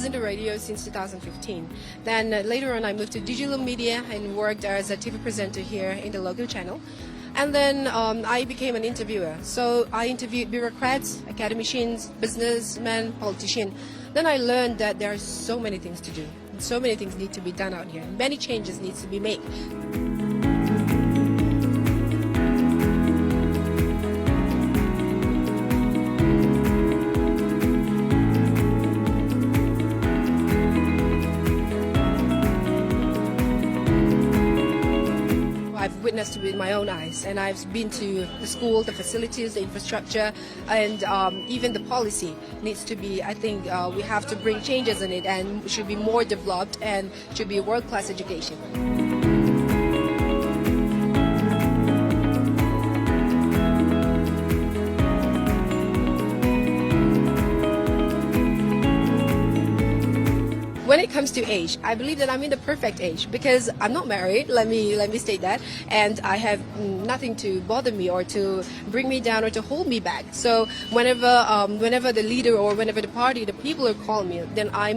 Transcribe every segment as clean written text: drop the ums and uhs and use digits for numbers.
was in the radio since 2015. Then later on I moved to digital media and worked as a TV presenter here in the local channel. And then I became an interviewer. So I interviewed bureaucrats, academicians, businessmen, politicians. Then I learned that there are so many things to do. So many things need to be done out here. Many changes need to be made. I've witnessed with my own eyes, and I've been to the school, the facilities, the infrastructure, and even the policy needs to be, I think we have to bring changes in it, and should be more developed and should be world-class education. When it comes to age, I believe that I'm in the perfect age because I'm not married. Let me state that, and I have nothing to bother me or to bring me down or to hold me back. So whenever the leader or whenever the party, the people are calling me, then I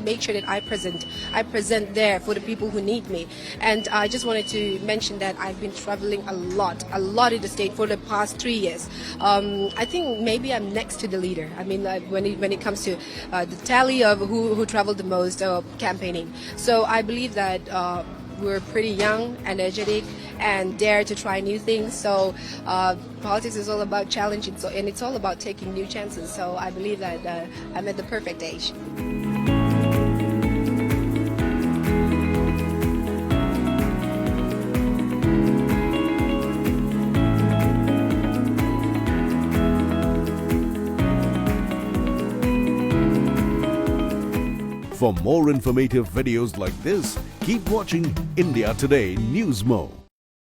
make sure that I present there for the people who need me. And I just wanted to mention that I've been traveling a lot in the state for the past 3 years. I think maybe I'm next to the leader. I mean, when it comes to the tally of who traveled the most. Campaigning. So I believe that we're pretty young, energetic, and dare to try new things. So politics is all about challenging, and it's all about taking new chances. So I believe that I'm at the perfect age. For more informative videos like this, keep watching India Today Newsmo.